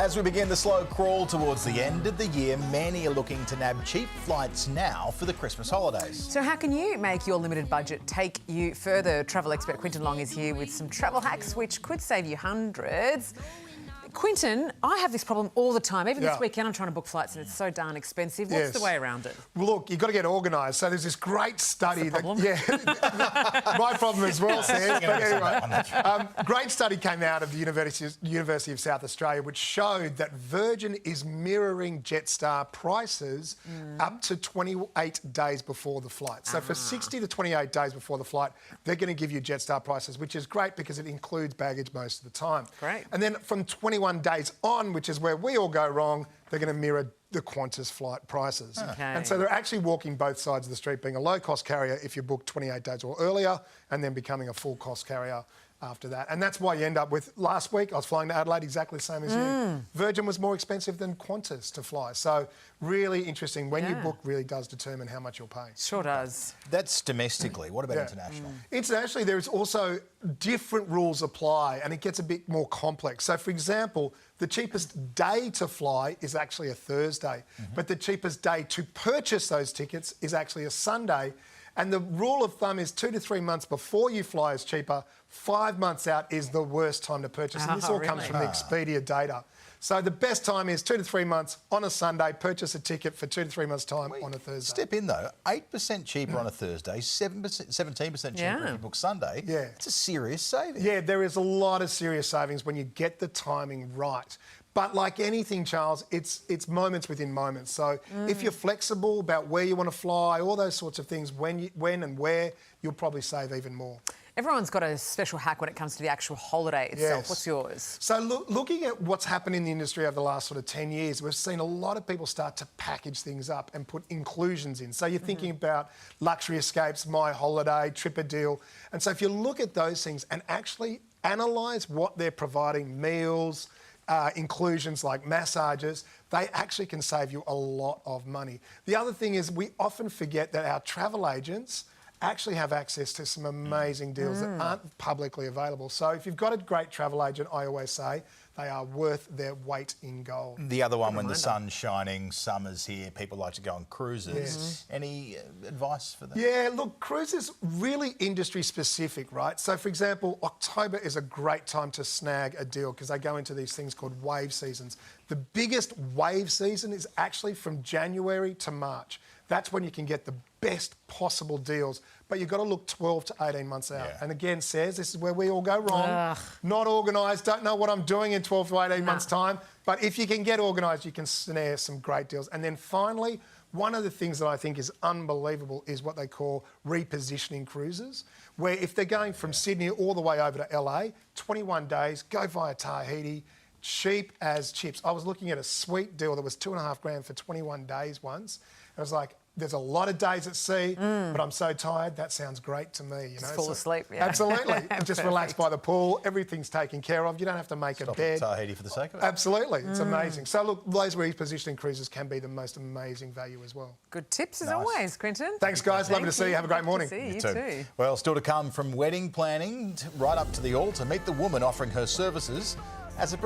As we begin the slow crawl towards the end of the year, many are looking to nab cheap flights now for the Christmas holidays. So how can you make your limited budget take you further? Travel expert Quinton Long is here with some travel hacks which could save you hundreds. Quinton, I have this problem all the time. Even this weekend I'm trying to book flights and it's so darn expensive. What's the way around it? Well, look, you've got to get organised. So there's this great study that... my problem as well, Sam. But anyway, great study came out of the University of South Australia which showed that Virgin is mirroring Jetstar prices up to 28 days before the flight. So for 60 to 28 days before the flight, they're going to give you Jetstar prices, which is great because it includes baggage most of the time. Great. And then from 21 days on, which is where we all go wrong, they're going to mirror the Qantas flight prices. Okay. And so they're actually walking both sides of the street, being a low-cost carrier if you book 28 days or earlier, and then becoming a full-cost carrier after that. And that's why you end up with... Last week, I was flying to Adelaide exactly the same as you. Virgin was more expensive than Qantas to fly. So really interesting. When you book really does determine how much you'll pay. Sure does. That's domestically. What about international? Internationally, there's also different rules apply and it gets a bit more complex. So, for example, the cheapest day to fly is actually a Thursday, but the cheapest day to purchase those tickets is actually a Sunday. And the rule of thumb is 2 to 3 months before you fly is cheaper, 5 months out is the worst time to purchase. And this all comes from the Expedia data. So the best time is 2 to 3 months on a Sunday, purchase a ticket for 2 to 3 months' time on a Thursday. Step in though, 8% cheaper on a Thursday, 17% cheaper if you book Sunday. Yeah. It's a serious saving. Yeah, there is a lot of serious savings when you get the timing right. But like anything, Charles, it's moments within moments. So if you're flexible about where you want to fly, all those sorts of things, when and where, you'll probably save even more. Everyone's got a special hack when it comes to the actual holiday itself. Yes. What's yours? So looking at what's happened in the industry over the last sort of 10 years, we've seen a lot of people start to package things up and put inclusions in. So you're thinking about luxury escapes, My Holiday, Trip-a-Deal. And so if you look at those things and actually analyse what they're providing, meals, inclusions like massages, they actually can save you a lot of money. The other thing is we often forget that our travel agents actually have access to some amazing deals that aren't publicly available. So if you've got a great travel agent, I always say, they are worth their weight in gold. The other one, when the sun's shining, summer's here, people like to go on cruises. Any advice for that? Yeah, look, cruises really industry specific, right? So, for example, October is a great time to snag a deal because they go into these things called wave seasons. The biggest wave season is actually from January to March. That's when you can get the best possible deals, but you've got to look 12 to 18 months out. And again, Says, this is where we all go wrong. Not organised, don't know what I'm doing in 12 to 18 months' time, but if you can get organised, you can snare some great deals. And then finally, one of the things that I think is unbelievable is what they call repositioning cruises, where if they're going from Sydney all the way over to LA, 21 days, go via Tahiti, cheap as chips. I was looking at a sweet deal that was $2.5 grand for 21 days once. I was like, there's a lot of days at sea, but I'm so tired, that sounds great to me. You know, fall asleep, Absolutely. Just relax by the pool, everything's taken care of, you don't have to make a bed. Stop at Tahiti for the sake of it. Absolutely, it's amazing. So look, those repositioning cruises can be the most amazing value as well. Good tips as always, Quinton. Thanks guys, lovely to see you, have a great morning. You too. Well, still to come, from wedding planning right up to the altar, meet the woman offering her services as a